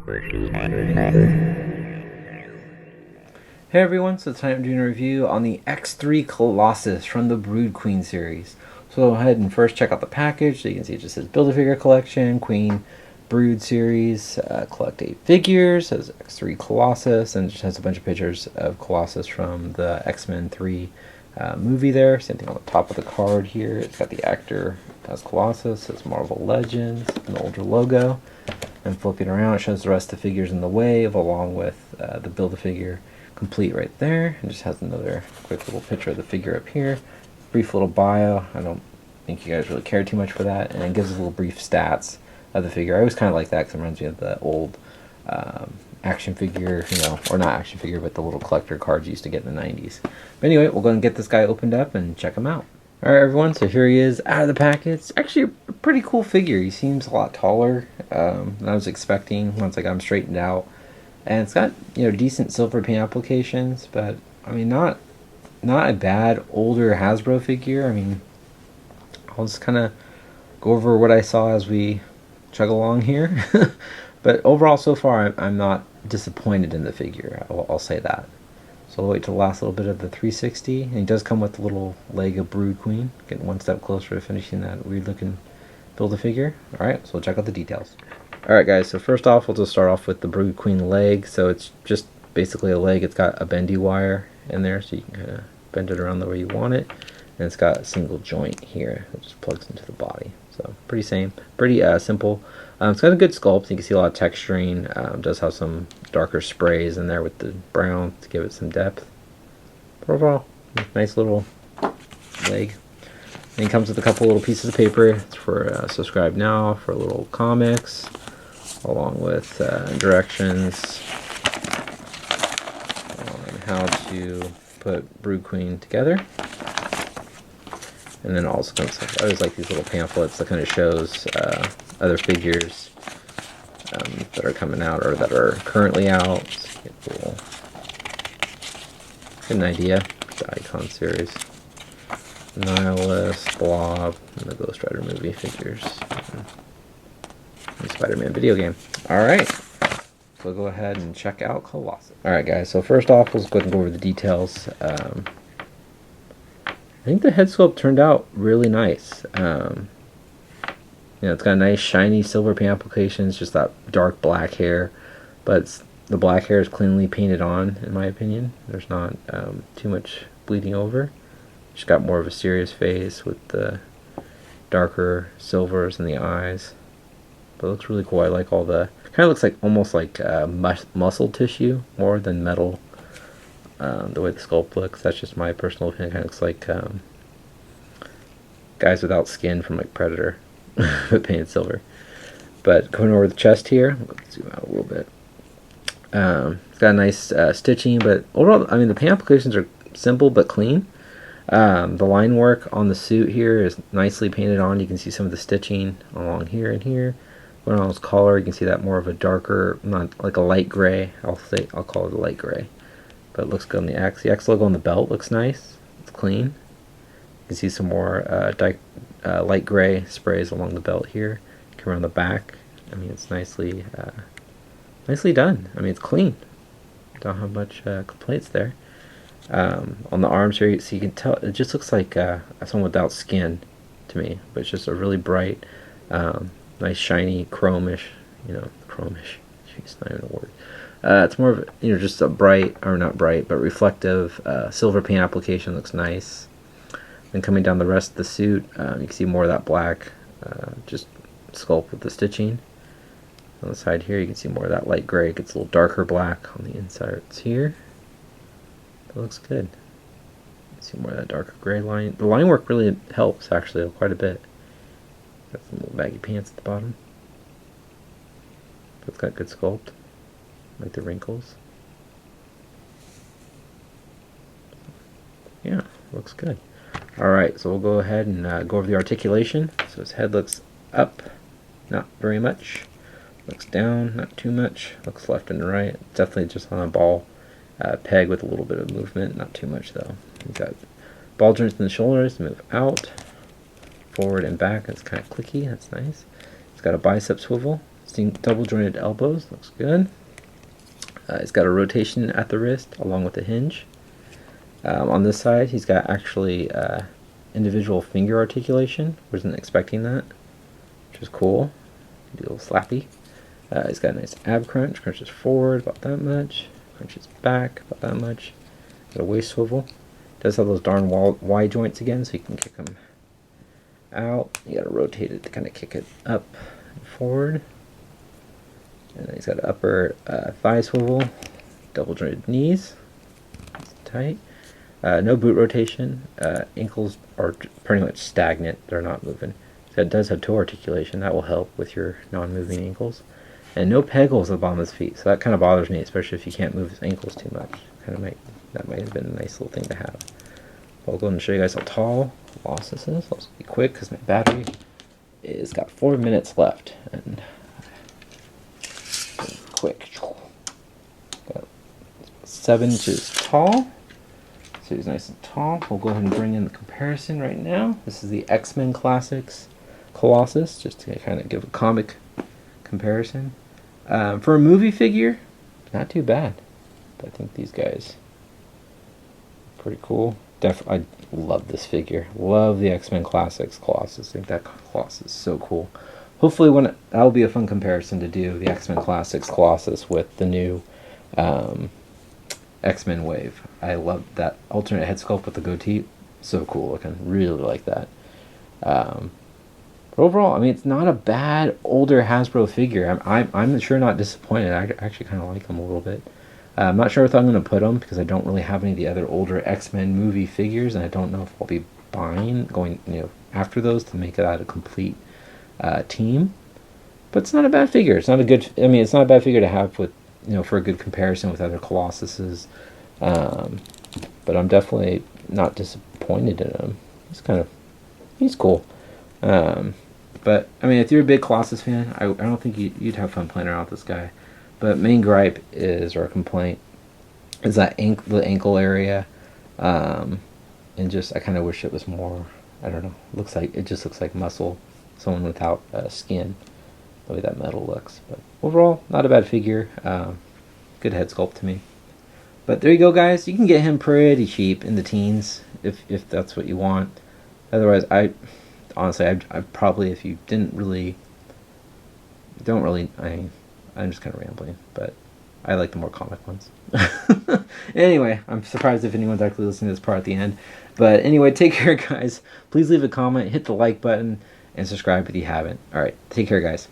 Hey everyone, so tonight I'm doing a review on the X3 Colossus from the Brood Queen series. So go ahead and first check out the package. So you can see it just says Build-A-Figure Collection, Queen Brood series, collect 8 figures, says X3 Colossus, and it just has a bunch of pictures of Colossus from the X-Men 3 movie there. Same thing on the top of the card here. It's got the actor as Colossus, says Marvel Legends, an older logo. And flipping around, it shows the rest of the figures in the wave, along with the Build-A-Figure complete right there. And just has another quick little picture of the figure up here. Brief little bio. I don't think you guys really care too much for that. And it gives a little brief stats of the figure. I always kind of like that because it reminds me of the old action figure, or not action figure, but the little collector cards you used to get in the 90s. But anyway, we'll go and get this guy opened up and check him out. Alright everyone, so here he is out of the packet. It's actually a pretty cool figure. He seems a lot taller than I was expecting once I got him straightened out. And it's got, decent silver paint applications, but I mean not a bad older Hasbro figure. I mean, I'll just kind of go over what I saw as we chug along here. But overall so far I'm not disappointed in the figure. I'll say that. So I'll wait till the last little bit of the 360. And he does come with the little leg of Brood Queen. Getting one step closer to finishing that weird looking Build-A-Figure. Alright, so we'll check out the details. Alright guys, so first off we'll just start off with the Brood Queen leg. So it's just basically a leg. It's got a bendy wire in there so you can kind of bend it around the way you want it. And it's got a single joint here that just plugs into the body. So pretty simple. It's got a good sculpt. You can see a lot of texturing. Does have some darker sprays in there with the brown to give it some depth. But overall, nice little leg. And it comes with a couple little pieces of paper. It's for subscribe now, for little comics, along with directions on how to put Brood Queen together. And then also comes, I always like these little pamphlets that kind of shows other figures that are coming out or that are currently out. So get an idea. The Icon series, Nihilist, Blob, and the Ghost Rider movie figures, and the Spider-Man video game. Alright, so we'll go ahead and check out Colossus. Alright guys, so first off, let's go ahead and go over the details. I think the head sculpt turned out really nice. It's got nice shiny silver paint applications, just that dark black hair, but the black hair is cleanly painted on, in my opinion. There's not too much bleeding over. Just got more of a serious face with the darker silvers in the eyes. But it looks really cool. I like all the, kind of looks like almost like muscle tissue more than metal. The way the sculpt looks, that's just my personal opinion. It kind of looks like guys without skin from like Predator, but painted silver. But going over the chest here, let's zoom out a little bit. It's got a nice stitching, but overall, I mean, the paint applications are simple but clean. The line work on the suit here is nicely painted on. You can see some of the stitching along here and here. Going on his collar, you can see that more of a darker, not like a light gray. I'll call it a light gray. But it looks good on the X. The X logo on the belt looks nice. It's clean. You can see some more light gray sprays along the belt here. Come around the back. I mean, it's nicely done. I mean, it's clean. Don't have much complaints there. On the arms here, so you can tell it just looks like someone without skin to me. But it's just a really bright, nice shiny chromish. Chromish. Jeez, not even a word. It's more of just a bright, or not bright, but reflective silver paint application. Looks nice. Then coming down the rest of the suit, you can see more of that black, just sculpt with the stitching. On the side here, you can see more of that light gray. It gets a little darker black on the insides here. It looks good. You can see more of that darker gray line. The line work really helps, actually, quite a bit. Got some little baggy pants at the bottom. But it's got good sculpt. Like the wrinkles. Yeah, looks good. Alright, so we'll go ahead and go over the articulation. So his head looks up, not very much. Looks down, not too much. Looks left and right. Definitely just on a ball peg with a little bit of movement, not too much though. We've got ball joints in the shoulders, move out, forward and back. It's kind of clicky, that's nice. It's got a bicep swivel. double jointed elbows. Looks good. He's got a rotation at the wrist along with a hinge. On this side, he's got actually individual finger articulation. Wasn't expecting that, which is cool. Do a little slappy. He's got a nice ab crunch. Crunches forward about that much. Crunches back about that much. Got a waist swivel. Does have those darn Y joints again, so you can kick them out. You gotta rotate it to kind of kick it up and forward. And then he's got an upper thigh swivel, double jointed knees. It's tight. No boot rotation. Ankles are pretty much stagnant. They're not moving. So it does have toe articulation. That will help with your non-moving ankles. And no peg holes at the bottom of his feet. So that kind of bothers me, especially if you can't move his ankles too much. That might have been a nice little thing to have. I'll go and show you guys how tall Colossus is. I'll just be quick because my battery is got 4 minutes left. And quick. Got 7 inches tall. So he's nice and tall. We'll go ahead and bring in the comparison right now. This is the X-Men Classics Colossus, just to kind of give a comic comparison. For a movie figure, not too bad. But I think these guys are pretty cool. I love this figure. Love the X-Men Classics Colossus. I think that Colossus is so cool. Hopefully that'll be a fun comparison to do, the X-Men Classics Colossus with the new X-Men Wave. I love that alternate head sculpt with the goatee. So cool looking. Really like that. But overall, I mean, it's not a bad older Hasbro figure. I'm sure not disappointed. I actually kind of like them a little bit. I'm not sure if I'm going to put them because I don't really have any of the other older X-Men movie figures, and I don't know if I'll be going after those to make it out a complete team. But it's not a bad figure. It's not a good. I mean, it's not a bad figure to have with for a good comparison with other Colossuses. But I'm definitely not disappointed in him. He's cool. But I mean, if you're a big Colossus fan, I don't think you'd have fun playing around with this guy. But main gripe or complaint is that the ankle area, and just I kind of wish it was more. I don't know. It just looks like muscle. Someone without skin. The way that metal looks. But overall, not a bad figure. Good head sculpt to me. But there you go, guys. You can get him pretty cheap in the teens if that's what you want. Otherwise, honestly, I probably, if you I'm just kind of rambling, but I like the more comic ones. Anyway, I'm surprised if anyone's actually listening to this part at the end. But anyway, take care, guys. Please leave a comment, hit the like button, and subscribe if you haven't. All right, take care, guys.